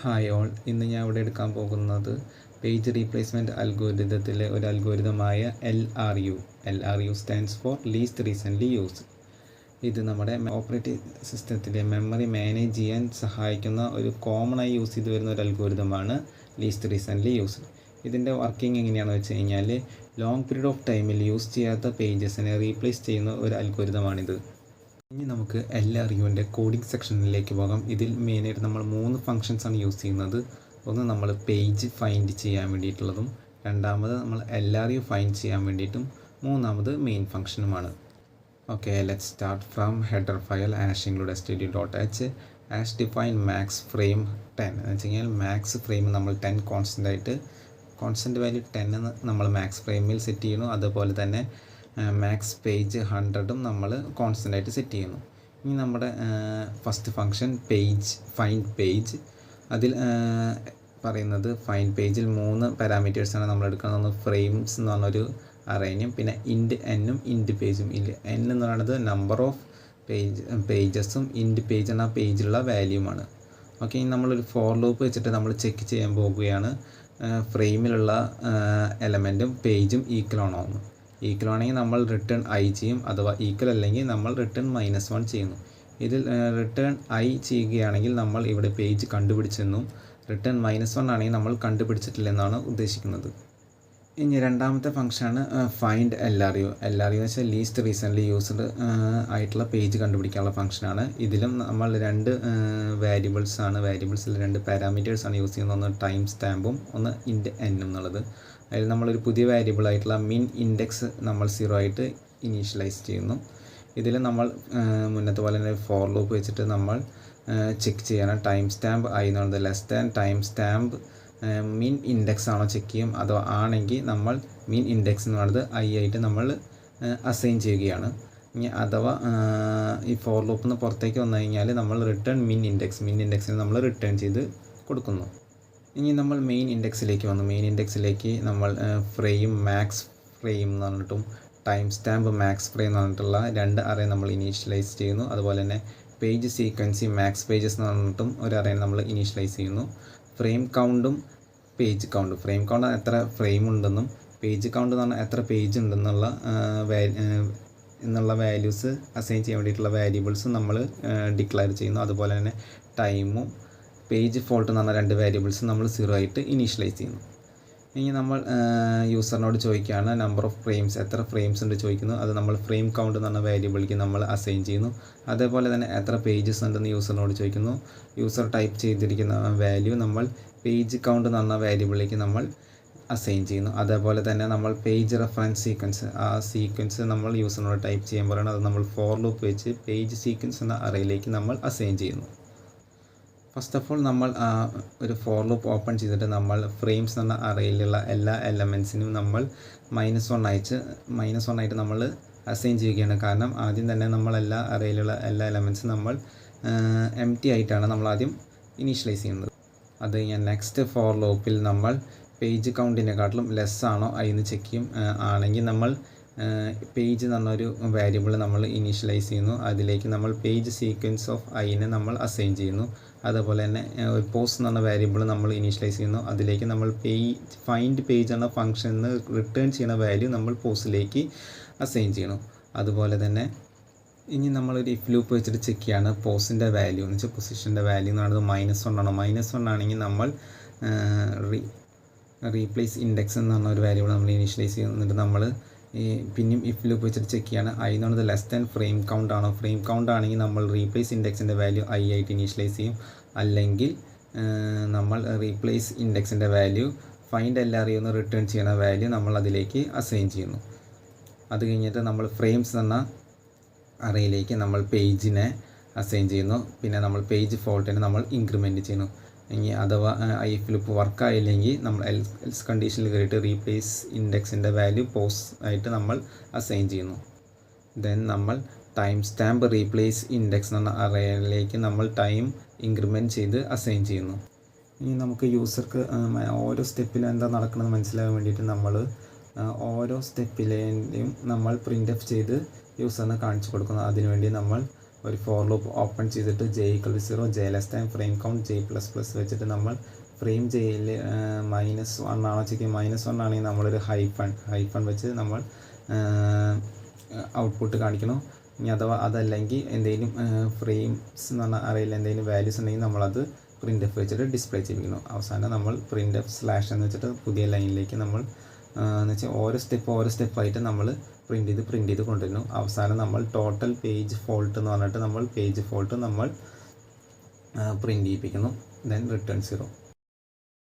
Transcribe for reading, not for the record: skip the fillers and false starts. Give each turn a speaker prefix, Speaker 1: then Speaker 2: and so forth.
Speaker 1: Hi all, ഇന്ന് ഞാൻ ഇവിടെ എടുക്കാൻ പോകുന്നത് പേജ് റീപ്ലേസ്മെൻറ്റ് അൽഗോരിതത്തിലെ ഒരു അൽഗോരിതമായ LRU stands for least recently used. ഇത് നമ്മുടെ ഓപ്പറേറ്റിംഗ് സിസ്റ്റത്തിലെ മെമ്മറി മാനേജ് ചെയ്യാൻ സഹായിക്കുന്ന ഒരു കോമണായി യൂസ് ചെയ്ത് വരുന്ന ഒരു അൽഗോരിതമാണ് ലീസ്റ്റ് റീസെൻ്റ്ലി യൂസ്ഡ്. ഇതിൻ്റെ വർക്കിംഗ് എങ്ങനെയാണെന്ന് വെച്ച് കഴിഞ്ഞാൽ ലോങ് പീരീഡ് ഓഫ് ടൈമിൽ യൂസ് ചെയ്യാത്ത പേജസിനെ റീപ്ലേസ് ചെയ്യുന്ന ഒരു അൽഗോരിതമാണിത്. ഇനി നമുക്ക് LRUവിൻ്റെ കോഡിംഗ് സെക്ഷനിലേക്ക് പോകാം. ഇതിൽ മെയിനായിട്ട് നമ്മൾ 3 ഫങ്ഷൻസാണ് യൂസ് ചെയ്യുന്നത്. ഒന്ന് നമ്മൾ പേജ് ഫൈൻഡ് ചെയ്യാൻ വേണ്ടിയിട്ടുള്ളതും, രണ്ടാമത് നമ്മൾ LRU ഫൈൻഡ് ചെയ്യാൻ വേണ്ടിയിട്ടും, മൂന്നാമത് മെയിൻ ഫംഗ്ഷനുമാണ്. Okay, let's start from header file #std.h #define max frame 10 എന്ന് വെച്ച് കഴിഞ്ഞാൽ മാക്സ് ഫ്രെയിം നമ്മൾ 10 കോൺസ്റ്റൻ്റ് വാല്യൂ 10 എന്ന് നമ്മൾ മാക്സ് ഫ്രെയിമിൽ സെറ്റ് ചെയ്യുന്നു. അതുപോലെ തന്നെ മാക്സ് പേജ് 100ഉം നമ്മൾ കോൺസ്റ്റൻ്റ് ആയിട്ട് സെറ്റ് ചെയ്യുന്നു. ഇനി നമ്മുടെ ഫസ്റ്റ് ഫംഗ്ഷൻ ഫൈൻഡ് പേജ്, അതിൽ പറയുന്നത് ഫൈൻഡ് പേജിൽ 3 പാരാമീറ്റേഴ്സാണ് നമ്മൾ എടുക്കുന്നത്. ഒന്ന് ഫ്രെയിംസ് എന്ന് പറഞ്ഞൊരു അറേനും, പിന്നെ ഇൻറ്റ് എന്നും ഇൻറ്റ് പേജും. എൻ എന്ന് പറയുന്നത് നമ്പർ ഓഫ് പേജസും ഇൻറ്റ് പേജ് എന്ന പേജിലുള്ള വാല്യൂമാണ്. ഓക്കെ, ഇനി നമ്മളൊരു ഫോർ ലൂപ്പ് വെച്ചിട്ട് നമ്മൾ ചെക്ക് ചെയ്യാൻ പോകുകയാണ് ഫ്രെയിമിലുള്ള എലമെൻറ്റും പേജും ഈക്വൽ ആണോ എന്ന്. ഈക്വൽ ആണെങ്കിൽ നമ്മൾ റിട്ടേൺ I ചെയ്യും, അഥവാ ഈക്വൽ അല്ലെങ്കിൽ നമ്മൾ റിട്ടേൺ -1 ചെയ്യുന്നു. ഇതിൽ റിട്ടേൺ I ചെയ്യുകയാണെങ്കിൽ നമ്മൾ ഇവിടെ പേജ് കണ്ടുപിടിച്ചെന്നും, റിട്ടേൺ -1 ആണെങ്കിൽ നമ്മൾ കണ്ടുപിടിച്ചിട്ടില്ലെന്നാണ് ഉദ്ദേശിക്കുന്നത്. ഇനി രണ്ടാമത്തെ ഫംഗ്ഷനാണ് ഫൈൻഡ് LRU എന്ന് വെച്ചാൽ ലീസ്റ്റ് റീസെൻ്റ്ലി യൂസ്ഡ് ആയിട്ടുള്ള പേജ് കണ്ടുപിടിക്കാനുള്ള ഫംഗ്ഷനാണ്. ഇതിലും നമ്മൾ 2 വേരിയബിൾസിൽ 2 പാരാമീറ്റേഴ്സാണ് യൂസ് ചെയ്യുന്നത്. ഒന്ന് ടൈം സ്റ്റാമ്പും ഒന്ന് ഇൻറ്റ് എന്നും എന്നുള്ളത്. അതിൽ നമ്മളൊരു പുതിയ വേരിയബിൾ ആയിട്ടുള്ള മിൻ ഇൻഡെക്സ് നമ്മൾ 0 ആയിട്ട് ഇനീഷ്യലൈസ് ചെയ്യുന്നു. ഇതിൽ നമ്മൾ മുന്നത്തെ പോലെ തന്നെ ഫോർ ലൂപ്പ് വെച്ചിട്ട് നമ്മൾ ചെക്ക് ചെയ്യണം ടൈം സ്റ്റാമ്പ് I എന്ന് പറയുന്നത് ലെസ് ദാൻ ടൈം സ്റ്റാമ്പ് മിൻ ഇൻഡെക്സ് ആണോ ചെക്ക് ചെയ്യും. അതോ ആണെങ്കിൽ നമ്മൾ മിൻ ഇൻഡെക്സ് എന്ന് പറയുന്നത് I ആയിട്ട് നമ്മൾ അസൈൻ ചെയ്യുകയാണ്. ഇനി അഥവാ ഈ ഫോർ ലൂപ്പിൽ നിന്ന് പുറത്തേക്ക് വന്നു കഴിഞ്ഞാൽ നമ്മൾ റിട്ടേൺ മിൻ ഇൻഡെക്സിന് നമ്മൾ റിട്ടേൺ ചെയ്ത് കൊടുക്കുന്നു. ഇനി നമ്മൾ മെയിൻ ഇൻഡെക്സിലേക്ക് വന്നു. മെയിൻ ഇൻഡെക്സിലേക്ക് നമ്മൾ മാക്സ് ഫ്രെയിം എന്ന് പറഞ്ഞിട്ടും ടൈം സ്റ്റാമ്പ് മാക്സ് ഫ്രെയിം എന്ന് പറഞ്ഞിട്ടുള്ള 2 അറേ നമ്മൾ ഇനീഷ്യലൈസ് ചെയ്യുന്നു. അതുപോലെ തന്നെ പേജ് സീക്വൻസി മാക്സ് പേജസ് എന്ന് പറഞ്ഞിട്ടും ഒരു അറേ നമ്മൾ ഇനീഷ്യലൈസ് ചെയ്യുന്നു. ഫ്രെയിം കൗണ്ടും പേജ് കൗണ്ടും, ഫ്രെയിം കൗണ്ട് എത്ര ഫ്രെയിം ഉണ്ടെന്നും പേജ് കൗണ്ട് എന്ന് പറഞ്ഞാൽ എത്ര പേജ് ഉണ്ടെന്നുള്ള വാല്യൂസ് അസൈൻ ചെയ്യാൻ വേണ്ടിയിട്ടുള്ള വേരിയബിൾസും നമ്മൾ ഡിക്ലെയർ ചെയ്യുന്നു. അതുപോലെ തന്നെ ടൈമും പേജ് ഫോൾട്ട് എന്ന് പറഞ്ഞ 2 വേരിയബിൾസ് നമ്മൾ 0 ആയിട്ട് ഇനീഷ്യലൈസ് ചെയ്യുന്നു. ഇനി നമ്മൾ യൂസറിനോട് ചോദിക്കുകയാണ് നമ്പർ ഓഫ് ഫ്രെയിംസ്, എത്ര ഫ്രെയിംസ് ഉണ്ട് ചോദിക്കുന്നു. അത് നമ്മൾ ഫ്രെയിം കൗണ്ട് എന്ന് പറഞ്ഞ വേരിയബിളിലേക്ക് നമ്മൾ അസൈൻ ചെയ്യുന്നു. അതേപോലെ തന്നെ എത്ര പേജസ് ഉണ്ടെന്ന് യൂസറിനോട് ചോദിക്കുന്നു. യൂസർ ടൈപ്പ് ചെയ്തിരിക്കുന്ന വാല്യൂ നമ്മൾ പേജ് കൗണ്ട് എന്ന് പറഞ്ഞ വേരിയബിളിലേക്ക് നമ്മൾ അസൈൻ ചെയ്യുന്നു. അതേപോലെ തന്നെ നമ്മൾ പേജ് റെഫറൻസ് സീക്വൻസ്, ആ സീക്വൻസ് നമ്മൾ യൂസറിനോട് ടൈപ്പ് ചെയ്യാൻ പറയുന്നത് അത് നമ്മൾ ഫോർ ലൂപ്പ് വെച്ച് പേജ് സീക്വൻസ് എന്ന അറേയിലേക്ക് നമ്മൾ അസൈൻ ചെയ്യുന്നു. ഫസ്റ്റ് ഓഫ് ഓൾ നമ്മൾ ഒരു ഫോർ ലൂപ്പ് ഓപ്പൺ ചെയ്തിട്ട് നമ്മൾ ഫ്രെയിംസ് എന്ന അറേയിലുള്ള എല്ലാ എലമെൻസിനും നമ്മൾ -1 ആയിട്ട് നമ്മൾ അസൈൻ ചെയ്യുകയാണ്. കാരണം ആദ്യം തന്നെ നമ്മളെല്ലാ അറേയിലുള്ള എല്ലാ എലമെൻസും നമ്മൾ എംപ്റ്റി ആയിട്ടാണ് നമ്മൾ ആദ്യം ഇനീഷ്യലൈസ് ചെയ്യുന്നത്. അത് ഞാൻ നെക്സ്റ്റ് ഫോർ ലൂപ്പിൽ നമ്മൾ പേജ് കൗണ്ടിനെക്കാട്ടിലും ലെസ് ആണോ I എന്ന് ചെക്ക് ചെയ്യും. ആണെങ്കിൽ നമ്മൾ പേജ് എന്ന് പറഞ്ഞൊരു വേരിയബിൾ നമ്മൾ ഇനീഷ്യലൈസ് ചെയ്യുന്നു. അതിലേക്ക് നമ്മൾ പേജ് സീക്വൻസ് ഓഫ് Iനെ നമ്മൾ അസൈൻ ചെയ്യുന്നു. അതുപോലെ തന്നെ ഒരു പോസ്റ്റ് എന്ന് പറഞ്ഞ വേരിയബിൾ നമ്മൾ ഇനീഷ്യലൈസ് ചെയ്യുന്നു. അതിലേക്ക് നമ്മൾ ഫൈൻഡ് പേജ് എന്ന ഫംഗ്ഷനിൽ റിട്ടേൺ ചെയ്യുന്ന വാല്യൂ നമ്മൾ പോസ്റ്റിലേക്ക് അസൈൻ ചെയ്യണം. അതുപോലെ തന്നെ ഇനി നമ്മളൊരു ഇഫ് ലൂപ്പ് വെച്ചിട്ട് ചെക്ക് ചെയ്യാണ് പോസ്റ്റിൻ്റെ വാല്യൂ എന്ന് വെച്ചാൽ പൊസിഷൻ്റെ വാല്യൂ എന്ന് പറയുന്നത് -1 ആണോ. -1 ആണെങ്കിൽ നമ്മൾ റീപ്ലേസ് ഇൻഡെക്സ് എന്ന് പറഞ്ഞ ഒരു വാല്യൂബിൾ നമ്മൾ ഇനീഷ്യലൈസ് ചെയ്യുന്നിട്ട് നമ്മൾ പിന്നെയും ഇഫ് ലൂപ്പ് വെച്ചിട്ട് ചെക്ക് ചെയ്യാണ് I എന്ന് പറയുന്നത് ലെസ് ദാൻ ഫ്രെയിം കൗണ്ട് ആണോ. ഫ്രെയിം കൗണ്ട് ആണെങ്കിൽ നമ്മൾ റീപ്ലേസ് ഇൻഡെക്സിൻ്റെ വാല്യൂ I ആയിട്ട് ഇനീഷ്യലൈസ് ചെയ്യും. അല്ലെങ്കിൽ നമ്മൾ റീപ്ലേസ് ഇൻഡെക്സിൻ്റെ വാല്യൂ ഫൈൻഡ് LRU എന്ന് റിട്ടേൺ ചെയ്യുന്ന വാല്യൂ നമ്മൾ അതിലേക്ക് അസൈൻ ചെയ്യുന്നു. അത് കഴിഞ്ഞിട്ട് നമ്മൾ ഫ്രെയിംസ് എന്ന അറേയിലേക്ക് നമ്മൾ പേജിനെ അസൈൻ ചെയ്യുന്നു. പിന്നെ നമ്മൾ പേജ് ഫോൾട്ടിനെ നമ്മൾ ഇൻക്രിമെൻറ്റ് ചെയ്യുന്നു. ഇനി അഥവാ ഇഫ് ലൂപ്പ് വർക്കായില്ലെങ്കിൽ നമ്മൾ എൽസ് കണ്ടീഷനിൽ കയറിയിട്ട് റീപ്ലേസ് ഇൻഡെക്സിൻ്റെ വാല്യൂ പോസ്റ്റ് ആയിട്ട് നമ്മൾ അസൈൻ ചെയ്യുന്നു. ദെൻ നമ്മൾ ടൈം സ്റ്റാമ്പ് റീപ്ലേസ് ഇൻഡെക്സ് എന്ന അറേയിലേക്ക് നമ്മൾ ടൈം ഇൻക്രിമെൻറ്റ് ചെയ്ത് അസൈൻ ചെയ്യുന്നു. ഇനി നമുക്ക് യൂസർക്ക് ഓരോ സ്റ്റെപ്പിലും എന്താ നടക്കുന്നത് മനസ്സിലാകാൻ വേണ്ടിയിട്ട് നമ്മൾ ഓരോ സ്റ്റെപ്പിലെയും നമ്മൾ പ്രിൻ്റ് എഫ് ചെയ്ത് യൂസറിന് കാണിച്ചു കൊടുക്കുന്നു. അതിനുവേണ്ടി നമ്മൾ ഒരു ഫോർ ലൂപ്പ് ഓപ്പൺ ചെയ്തിട്ട് j = 0, j less than frame count j++ വെച്ചിട്ട് നമ്മൾ ഫ്രെയിം jയിൽ -1 ആണോ ചെക്ക് -1 ആണെങ്കിൽ നമ്മളൊരു ഹൈഫൺ വെച്ച് നമ്മൾ ഔട്ട്പുട്ട് കാണിക്കണം. ഇനി അഥവാ അതല്ലെങ്കിൽ എന്തെങ്കിലും ഫ്രെയിംസ് എന്ന് പറഞ്ഞാൽ അറിയില്ല എന്തെങ്കിലും വാല്യൂസ് ഉണ്ടെങ്കിൽ നമ്മളത് printf വെച്ചിട്ട് ഡിസ്പ്ലേ ചെയ്യിക്കണം. അവസാനം നമ്മൾ printf സ്ലാഷ് എന്ന് വെച്ചിട്ട് പുതിയ ലൈനിലേക്ക് നമ്മൾ എന്ന് വെച്ചാൽ ഓരോ സ്റ്റെപ്പായിട്ട് നമ്മൾ പ്രിൻ്റ് ചെയ്ത് കൊണ്ടുവരുന്നു. അവസാനം നമ്മൾ ടോട്ടൽ പേജ് ഫോൾട്ട് എന്ന് പറഞ്ഞിട്ട് നമ്മൾ പേജ് ഫോൾട്ട് നമ്മൾ പ്രിൻ്റ് ചെയ്യിപ്പിക്കുന്നു. Then return 0.